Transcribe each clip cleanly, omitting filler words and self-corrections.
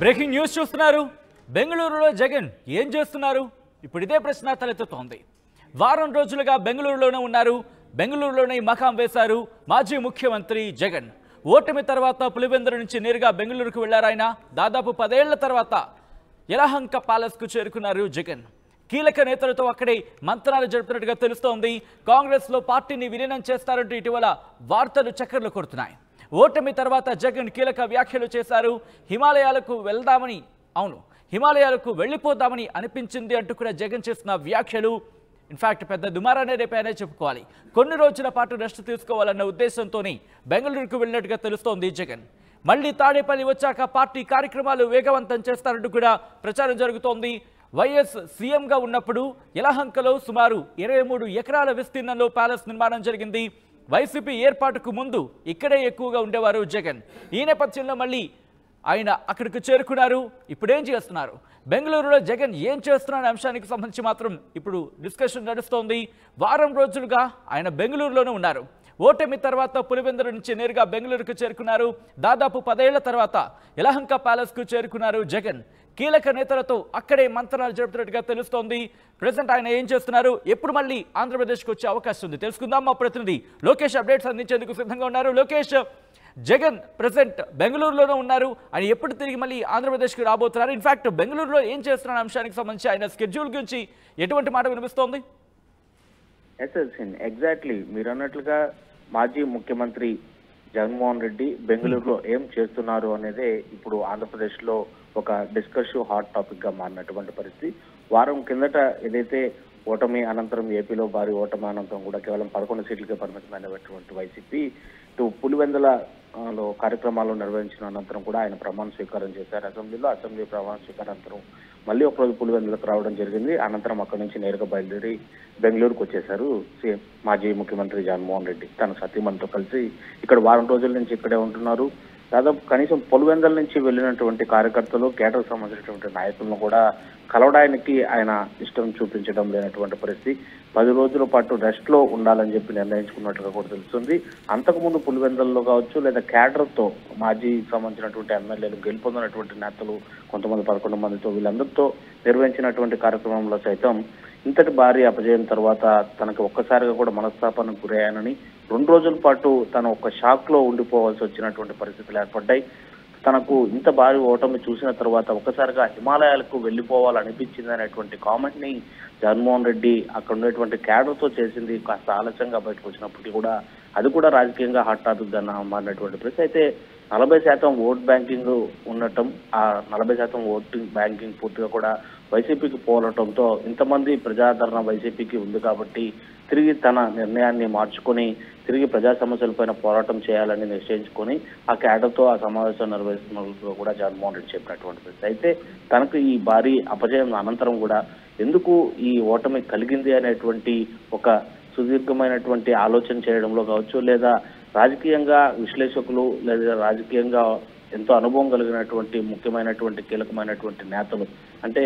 Breaking news చూస్తున్నారు. బెంగళూరులో జగన్ ఏం చేస్తున్నారు? ఇప్పుడు ఇదే ప్రశ్న తలెత్తుతోంది. వారం రోజులుగా బెంగళూరులోనే ఉన్నారు. బెంగళూరులోనే మకాం వేశారు మాజీ ముఖ్యమంత్రి జగన్. ఓటమి తర్వాత పులివెందుల నుంచి నేరుగా బెంగళూరుకు వెళ్లారాయన. దాదాపు 10 ఏళ్ల తర్వాత యలహంక ప్యాలెస్కు చేరుకున్నారు జగన్. కీలక నేతలతో అక్కడే మంత్రాలు జరుపుతున్నట్టుగా తెలుస్తోంది. కాంగ్రెస్లో పార్టీని విలీనం చేస్తారంటూ ఇటీవల వార్తలు చక్కర్లు కొడుతున్నాయి. ఓటమి తర్వాత జగన్ కీలక వ్యాఖ్యలు చేశారు. హిమాలయాలకు వెళ్దామని, అవును హిమాలయాలకు వెళ్ళిపోదామని అనిపించింది అంటూ కూడా జగన్ చేసిన వ్యాఖ్యలు ఇన్ఫాక్ట్ పెద్ద దుమారానే రేపాయనే చెప్పుకోవాలి. కొన్ని రోజుల పాటు రెస్ట్ తీసుకోవాలన్న ఉద్దేశంతోనే బెంగళూరుకు వెళ్ళినట్టుగా తెలుస్తోంది జగన్. మళ్లీ తాడేపల్లి వచ్చాక పార్టీ కార్యక్రమాలు వేగవంతం చేస్తారంటూ కూడా ప్రచారం జరుగుతోంది. వైఎస్ సీఎంగా ఉన్నప్పుడు యలహంకలో సుమారు 23 ఎకరాల విస్తీర్ణంలో ప్యాలెస్ నిర్మాణం జరిగింది. వైసీపీ ఏర్పాటుకు ముందు ఇక్కడే ఎక్కువగా ఉండేవారు జగన్. ఈ నేపథ్యంలో మళ్ళీ ఆయన అక్కడికి చేరుకున్నారు. ఇప్పుడేం చేస్తున్నారు, బెంగళూరులో జగన్ ఏం చేస్తున్న అంశానికి సంబంధించి మాత్రం ఇప్పుడు డిస్కషన్ నడుస్తోంది. వారం రోజులుగా ఆయన బెంగళూరులోనే ఉన్నారు. ఓటమి తర్వాత పులివెందుల నుంచి నేరుగా బెంగళూరుకు చేరుకున్నారు. దాదాపు 10 ఏళ్ల తర్వాత యలహంక ప్యాలెస్కు చేరుకున్నారు జగన్. కీలక నేతలతో అక్కడే మంత్రాలు జరుపుతున్నట్టుగా తెలుస్తోంది. ప్రెసెంట్ ఆయన ఏం చేస్తున్నారు, ఎప్పుడు మళ్ళీ ఆంధ్రప్రదేశ్కి వచ్చే అవకాశం ఉంది తెలుసుకుందాం. మా ప్రతినిధి లోకేష్ అప్డేట్స్ అందించేందుకు సిద్ధంగా ఉన్నారు. లోకేష్, జగన్ ప్రెసెంట్ బెంగళూరులోనే ఉన్నారు. ఆయన ఎప్పుడు తిరిగి మళ్ళీ ఆంధ్రప్రదేశ్కి రాబోతున్నారు? ఇన్ఫాక్ట్ బెంగళూరులో ఏం చేస్తున్న అంశానికి సంబంధించి ఆయన స్కెడ్యూల్ గురించి ఎటువంటి మాట వినిపిస్తోంది? ఎగ్జాక్ట్లీ మీరు అన్నట్లుగా మాజీ ముఖ్యమంత్రి జగన్మోహన్ రెడ్డి బెంగళూరులో ఏం చేస్తున్నారు అనేదే ఇప్పుడు ఆంధ్రప్రదేశ్ లో ఒక డిస్కషన్ హాట్ టాపిక్ గా మారినటువంటి పరిస్థితి. వారం కిందట ఏదైతే ఓటమి అనంతరం ఏపీలో భారీ ఓటమి అనంతరం కూడా కేవలం 11 సీట్లకే పరిమితమైనటువంటి వైసీపీ ఇటు పులివెందులలో కార్యక్రమాలు నిర్వహించిన అనంతరం కూడా ఆయన ప్రమాణ స్వీకారం చేశారు అసెంబ్లీలో. అసెంబ్లీ ప్రమాణ స్వీకారానంతరం మళ్ళీ ఒకరోజు పులివెందులకు రావడం జరిగింది. అనంతరం అక్కడి నుంచి నేరుగా బయలుదేరి బెంగళూరుకు వచ్చేశారు సీఎం మాజీ ముఖ్యమంత్రి జగన్మోహన్ రెడ్డి. తన సతీమణితో కలిసి ఇక్కడ వారం రోజుల నుంచి ఇక్కడే ఉంటున్నారు. దాదాపు కనీసం పులివెందుల నుంచి వెళ్ళినటువంటి కార్యకర్తలు, కేటర్కు సంబంధించినటువంటి నాయకులను కూడా కలవడానికి ఆయన ఇష్టం చూపించడం లేనటువంటి పరిస్థితి. 10 రోజుల పాటు రెస్ట్ లో ఉండాలని చెప్పి నిర్ణయించుకున్నట్లుగా కూడా తెలుస్తుంది. అంతకుముందు పులివెందులలో కావచ్చు లేదా కేటర్తో మాజీ సంబంధించినటువంటి ఎమ్మెల్యేలు గెలుపొందినటువంటి నేతలు కొంతమంది 11 మందితో వీళ్ళందరితో నిర్వహించినటువంటి కార్యక్రమంలో సైతం ఇంతటి భారీ అపజయం తర్వాత తనకు ఒక్కసారిగా కూడా మనస్తాపానికి గురయ్యానని 2 రోజుల పాటు తను ఒక షాక్ లో ఉండిపోవాల్సి వచ్చినటువంటి పరిస్థితులు ఏర్పడ్డాయి. తనకు ఇంత భారీ ఓటమి చూసిన తర్వాత ఒక్కసారిగా హిమాలయాలకు వెళ్ళిపోవాలనిపించింది అనేటువంటి కామెంట్ ని జగన్మోహన్ రెడ్డి అక్కడ ఉండేటువంటి క్యాడర్తో చేసింది కాస్త ఆలస్యంగా బయటకు వచ్చినప్పటికీ కూడా అది కూడా రాజకీయంగా హాట్ టాపిక్ గా మారినటువంటి పరిస్థితి. అయితే 40% ఓట్ బ్యాంకింగ్ ఉండటం, ఆ 40% ఓటింగ్ బ్యాంకింగ్ పూర్తిగా కూడా వైసీపీకి పోలటంతో ఇంతమంది ప్రజాదరణ వైసీపీకి ఉంది కాబట్టి తిరిగి తన నిర్ణయాన్ని మార్చుకొని తిరిగి ప్రజా సమస్యలపైన పోరాటం చేయాలని నిశ్చయించుకొని ఆ క్యాడర్తో ఆ సమావేశం నిర్వహిస్తున్నట్లు కూడా జగన్మోహన్ రెడ్డి చెప్పినటువంటి పరిస్థితి. అయితే తనకు ఈ భారీ అపజయం అనంతరం కూడా ఎందుకు ఈ ఓటమి కలిగింది అనేటువంటి ఒక సుదీర్ఘమైనటువంటి ఆలోచన చేయడంలో కావచ్చు, లేదా రాజకీయంగా విశ్లేషకులు లేదా రాజకీయంగా ఎంతో అనుభవం కలిగినటువంటి ముఖ్యమైనటువంటి కీలకమైనటువంటి నేతలు, అంటే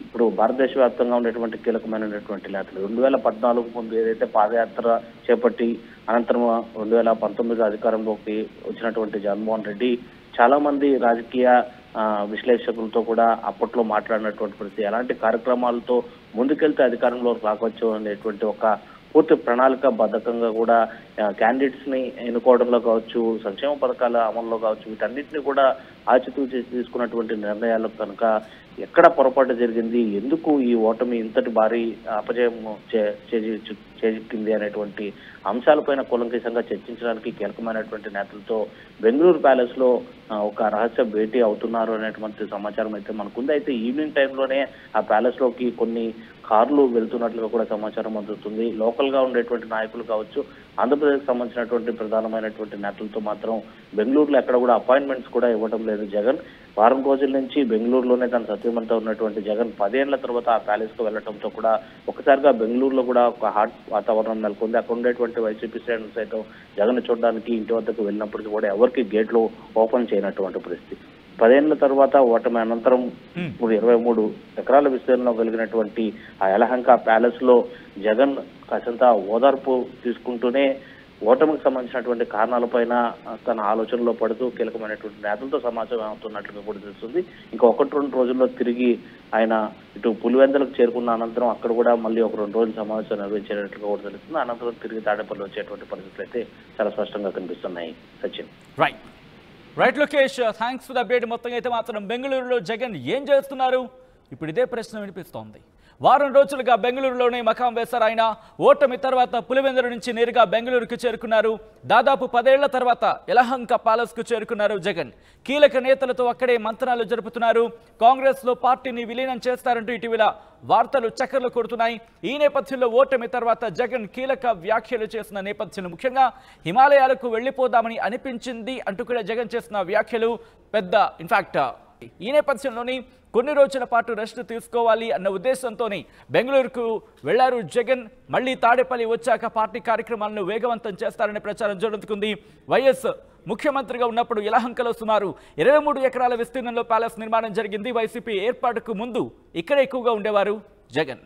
ఇప్పుడు భారతదేశ వ్యాప్తంగా ఉండేటువంటి కీలకమైనటువంటి నేతలు 2014 ముందు ఏదైతే పాదయాత్ర చేపట్టి అనంతరం 2019 అధికారంలోకి వచ్చినటువంటి జగన్మోహన్ రెడ్డి చాలా మంది రాజకీయ విశ్లేషకులతో కూడా అప్పట్లో మాట్లాడినటువంటి పరిస్థితి. ఎలాంటి కార్యక్రమాలతో ముందుకెళ్తే అధికారంలోకి రావచ్చు అనేటువంటి ఒక పూర్తి ప్రణాళిక బద్ధకంగా కూడా క్యాండిడేట్స్ ని ఎన్నుకోవడంలో కావచ్చు, సంక్షేమ పథకాల అమల్లో కావచ్చు, వీటన్నిటిని కూడా ఆచితూచి తీసుకున్నటువంటి నిర్ణయాలు కనుక ఎక్కడ పొరపాటు జరిగింది, ఎందుకు ఈ ఓటమి ఇంతటి భారీ అపజయం చేజిక్కింది అనేటువంటి అంశాలపైన కూలంకషంగా చర్చించడానికి కీలకమైనటువంటి నేతలతో బెంగళూరు ప్యాలెస్ లో ఒక రహస్య భేటీ అవుతున్నారు అనేటువంటి సమాచారం అయితే మనకుంది. అయితే ఈవినింగ్ టైంలోనే ఆ ప్యాలెస్ లోకి కొన్ని కార్లు వెళ్తున్నట్లుగా కూడా సమాచారం అందుతుంది. లోకల్ గా ఉండేటువంటి నాయకులు కావచ్చు, ఆంధ్రప్రదేశ్ సంబంధించినటువంటి ప్రధానమైనటువంటి నేతలతో మాత్రం బెంగళూరులో ఎక్కడ కూడా అపాయింట్మెంట్స్ కూడా ఇవ్వడం లేదు జగన్. వారం రోజుల నుంచి బెంగళూరులోనే తన సత్యమంతా ఉన్నటువంటి జగన్ 10 ఏళ్ల తర్వాత ఆ ప్యాలెస్ కు వెళ్లడంతో కూడా ఒకసారిగా బెంగళూరులో కూడా ఒక హాట్ వాతావరణం నెలకొంది. అక్కడ ఉండేటువంటి వైసీపీ శ్రేణులు సైతం జగన్ చూడడానికి ఇంటి వద్దకు వెళ్ళినప్పటికీ కూడా ఎవరికి గేట్లు ఓపెన్ చేయనటువంటి పరిస్థితి. 10 ఏళ్ల తర్వాత ఓటమి అనంతరం ఇప్పుడు 23 ఎకరాల విస్తీర్ణంలో కలిగినటువంటి ఆ యలహంక ప్యాలెస్ లో జగన్ కాసంత ఓదార్పు తీసుకుంటూనే ఓటమికి సంబంధించినటువంటి కారణాలపైన తన ఆలోచనలో పడుతూ కీలకమైనటువంటి నేతలతో సమాచారం అవుతున్నట్లుగా కూడా తెలుస్తుంది. ఇంకా 1-2 రోజుల్లో తిరిగి ఆయన ఇటు పులివెందులకు చేరుకున్న అనంతరం అక్కడ కూడా మళ్ళీ ఒక 2 రోజులు సమావేశం నిర్వహించేటట్లుగా కూడా తెలుస్తుంది. అనంతరం తిరిగి తాడేపల్లి వచ్చేటువంటి పరిస్థితులు అయితే చాలా స్పష్టంగా కనిపిస్తున్నాయి. Sachin. Right Lokesh, thanks for the update. మొత్తంగా అయితే మాత్రం బెంగళూరులో జగన్ ఏం చేస్తున్నారు? ఇప్పుడు ఇదే ప్రశ్న వినిపిస్తోంది. వారం రోజులుగా బెంగళూరులోనే మకాం వేశారు ఆయన. ఓటమి తర్వాత పులివెందుల నుంచి నేరుగా బెంగళూరుకు చేరుకున్నారు. దాదాపు 10 ఏళ్ల తర్వాత యలహంక ప్యాలెస్ కు చేరుకున్నారు జగన్. కీలక నేతలతో అక్కడే మంతనాలు జరుపుతున్నారు. కాంగ్రెస్ లో పార్టీని విలీనం చేస్తారంటూ ఇటీవల వార్తలు చక్కర్లు కొడుతున్నాయి. ఈ నేపథ్యంలో ఓటమి తర్వాత జగన్ కీలక వ్యాఖ్యలు చేసిన నేపథ్యంలో ముఖ్యంగా హిమాలయాలకు వెళ్లిపోదామని అనిపించింది అంటూ కూడా జగన్ చేసిన వ్యాఖ్యలు పెద్ద ఇన్ఫాక్ట్ ఈ నేపథ్యంలోని కొన్ని రోజుల పాటు రెస్ట్ తీసుకోవాలి అన్న ఉద్దేశంతోనే బెంగళూరుకు వెళ్లారు జగన్. మళ్లీ తాడేపల్లి వచ్చాక పార్టీ కార్యక్రమాలను వేగవంతం చేస్తారనే ప్రచారం జరుగుతుంది. వైఎస్ ముఖ్యమంత్రిగా ఉన్నప్పుడు యలహంకలో సుమారు 23 ఎకరాల విస్తీర్ణంలో ప్యాలెస్ నిర్మాణం జరిగింది. వైసీపీ ఏర్పాటుకు ముందు ఇక్కడే ఎక్కువగా ఉండేవారు జగన్.